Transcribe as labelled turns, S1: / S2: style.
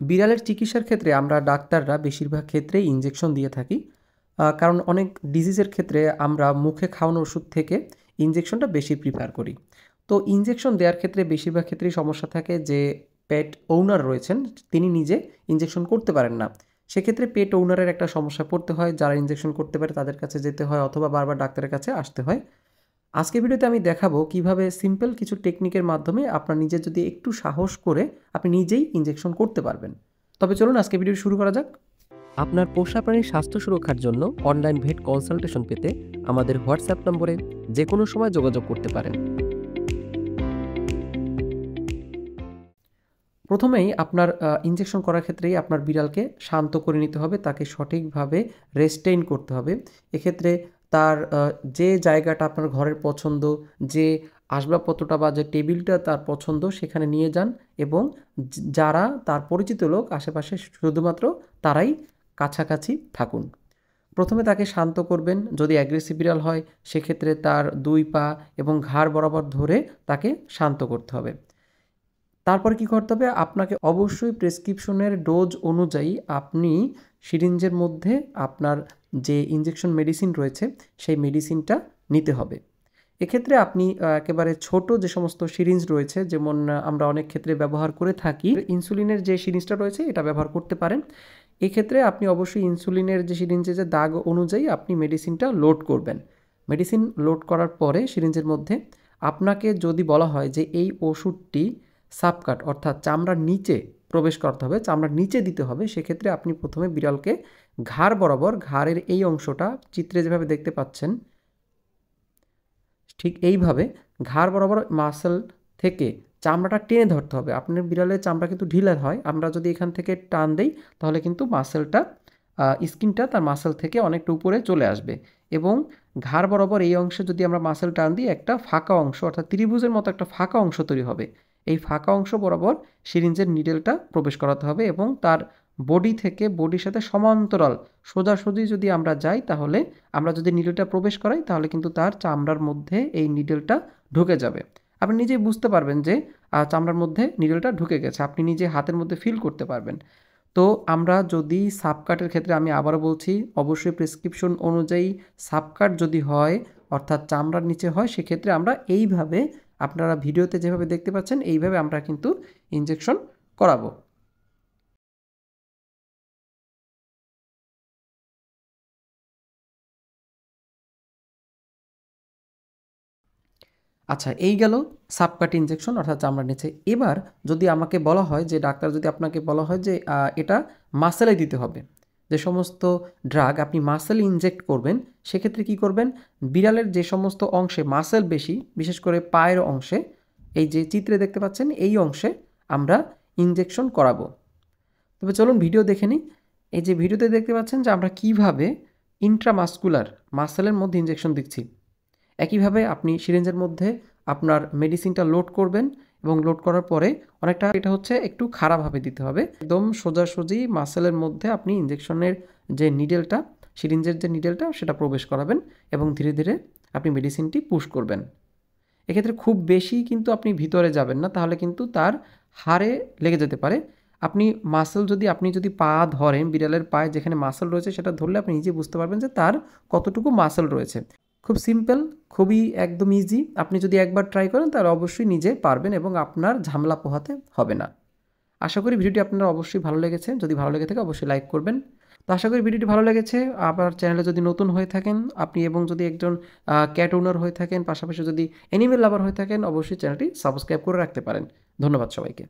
S1: বিড়ালের চিকিৎসার ক্ষেত্রে আমরা ডাক্তাররা বেশিরভাগ ক্ষেত্রেই ইনজেকশন দিয়ে থাকি। কারণ অনেক ডিজিজের ক্ষেত্রে আমরা মুখে খাওয়ানো ওষুধ থেকে ইনজেকশনটা বেশি প্রিফার করি। তো ইনজেকশন দেওয়ার ক্ষেত্রে বেশিরভাগ ক্ষেত্রেই সমস্যা থাকে যে পেট ওনার রয়েছেন তিনি নিজে ইনজেকশন করতে পারেন না। সেক্ষেত্রে পেট ওনারের একটা সমস্যায় পড়তে হয়, যারা ইনজেকশন করতে পারে তাদের কাছে যেতে হয় অথবা বারবার ডাক্তারের কাছে আসতে হয়। আজকের ভিডিওতে আমি দেখাবো কিভাবে সিম্পল কিছু টেকনিকের মাধ্যমে আপনার নিজের যদি একটু সাহস করে আপনি নিজেই ইনজেকশন করতে পারবেন। তবে চলুন আজকে ভিডিও শুরু করা যাক।
S2: আপনার পোষা প্রাণীর স্বাস্থ্য সুরক্ষার জন্য অনলাইন ভেট কনসালটেশন পেতে আমাদের হোয়াটসঅ্যাপ নম্বরে যে কোনো সময় যোগাযোগ করতে পারেন।
S1: প্রথমেই আপনার ইনজেকশন করার ক্ষেত্রেই আপনার বিড়ালকে শান্ত করে নিতে হবে, তাকে সঠিকভাবে রেস্টেইন করতে হবে। এক্ষেত্রে তার যে জায়গাটা আপনার ঘরের পছন্দ, যে আসবাবপত্রটা বা যে টেবিলটা তার পছন্দ সেখানে নিয়ে যান এবং যারা তার পরিচিত লোক আশেপাশে শুধুমাত্র তারাই কাছাকাছি থাকুন। প্রথমে তাকে শান্ত করবেন। যদি অ্যাগ্রেসিভ বিড়াল হয় সেক্ষেত্রে তার 2 পা এবং ঘাড় বরাবর ধরে তাকে শান্ত করতে হবে। তারপরে কি করতে হবে? আপনাকে অবশ্যই প্রেসক্রিপশনের ডোজ অনুযায়ী আপনি সিরিঞ্জের মধ্যে আপনার যে ইনজেকশন মেডিসিন রয়েছে সেই মেডিসিনটা নিতে হবে। এক্ষেত্রে আপনি একেবারে ছোট যে সমস্ত সিরিঞ্জ রয়েছে, যেমন আমরা অনেক ক্ষেত্রে ব্যবহার করে থাকি ইনসুলিনের যে সিরিঞ্জটা রয়েছে এটা ব্যবহার করতে পারেন। এক্ষেত্রে আপনি অবশ্যই ইনসুলিনের যে সিরিঞ্জে যে দাগ অনুযায়ী আপনি মেডিসিনটা লোড করবেন। মেডিসিন লোড করার পরে সিরিঞ্জের মধ্যে আপনাকে যদি বলা হয় যে এই ওষুধটি সাবকাট অর্থাৎ চামড়ার নিচে প্রবেশ করতে হবে, চামড়ার নিচে দিতে হবে, সেক্ষেত্রে আপনি প্রথমে বিড়ালকে ঘাড় বরাবর, ঘাড়ের এই অংশটা চিত্রে যেভাবে দেখতে পাচ্ছেন ঠিক এইভাবে ঘাড় বরাবর মাসল থেকে চামড়াটা টেনে ধরতে হবে। আপনার বিড়ালের চামড়া কিন্তু ঢিলা হয়, আমরা যদি এখান থেকে টান দেই তাহলে কিন্তু মাসলটা স্কিনটা তার মাসল থেকে অনেকটা উপরে চলে আসবে এবং ঘাড় বরাবর এই অংশে যদি আমরা মাসল টান দিই একটা ফাঁকা অংশ অর্থাৎ ত্রিভুজের মতো একটা ফাঁকা অংশ তৈরি হবে। এই ফাঁকা অংশ বরাবর সিরিঞ্জের নিডেলটা প্রবেশ করাতে হবে এবং তার বডি থেকে বডির সাথে সমান্তরাল সোজাসুজি যদি আমরা যাই তাহলে আমরা যদি নিডেলটা প্রবেশ করাই তাহলে কিন্তু তার চামড়ার মধ্যে এই নিডেলটা ঢুকে যাবে। আপনি নিজেই বুঝতে পারবেন যে চামড়ার মধ্যে নিডেলটা ঢুকে গেছে, আপনি নিজে হাতের মধ্যে ফিল করতে পারবেন। তো আমরা যদি সাবকাটের ক্ষেত্রে আমি আবারও বলছি অবশ্যই প্রেসক্রিপশন অনুযায়ী সাবকাট যদি হয় অর্থাৎ চামড়ার নিচে হয় সেক্ষেত্রে আমরা এইভাবে আপনারা ভিডিওতে যেভাবে দেখতে পাচ্ছেন এইভাবে আমরা কিন্তু ইনজেকশন করাবো। আচ্ছা, এই গেল সাবকাট ইনজেকশন অর্থাৎ চামড়ার নিচে। এবার যদি আমাকে বলা হয় যে ডাক্তার যদি আপনাকে বলা হয় যে এটা মাসেলে দিতে হবে, যে সমস্ত ড্রাগ আপনি মাসেল ইনজেক্ট করবেন সেক্ষেত্রে কি করবেন? বিড়ালের যে সমস্ত অংশে মাসেল বেশি, বিশেষ করে পায়ের অংশে, এই যে চিত্রে দেখতে পাচ্ছেন এই অংশে আমরা ইনজেকশন করাবো। তবে চলুন ভিডিও দেখে নিই। এই যে ভিডিওতে দেখতে পাচ্ছেন যে আমরা কিভাবে ইন্ট্রামাসকুলার মাসেলের মধ্যে ইনজেকশন দিচ্ছি। একইভাবে আপনি সিরিঞ্জের মধ্যে আপনার মেডিসিনটা লোড করবেন এবং লোড করার পরে অনেকটা এটা হচ্ছে একটু খাড়াভাবে দিতে হবে, একদম সোজাসুজি মাসেলের মধ্যে আপনি ইনজেকশনের যে নিডেলটা, সিরিঞ্জের যে নিডেলটা সেটা প্রবেশ করাবেন এবং ধীরে ধীরে আপনি মেডিসিনটি পুশ করবেন। এক্ষেত্রে খুব বেশি কিন্তু আপনি ভিতরে যাবেন না, তাহলে কিন্তু তার হাড়ে লেগে যেতে পারে। আপনি মাসল আপনি যদি পা ধরেন, বিড়ালের পায়ে যেখানে মাসল রয়েছে সেটা ধরলে আপনি নিজে বুঝতে পারবেন যে তার কতটুকু মাসল রয়েছে। খুব সিম্পল, খুবই একদম ইজি। আপনি যদি একবার ট্রাই করেন তাহলে অবশ্যই নিজে পারবেন এবং আপনার ঝামেলা পোহাতে হবে না। আশা করি ভিডিওটি আপনার অবশ্যই ভালো লেগেছে। যদি ভালো লেগে থাকে অবশ্যই লাইক করবেন। তো আশা করি ভিডিওটি ভালো লেগেছে। আবার চ্যানেলে যদি নতুন হয়ে থাকেন আপনি এবং যদি একজন ক্যাট ওনার হয়ে থাকেন, পাশাপাশি যদি অ্যানিমেল লাভার হয়ে থাকেন অবশ্যই চ্যানেলটি সাবস্ক্রাইব করে রাখতে পারেন। ধন্যবাদ সবাইকে।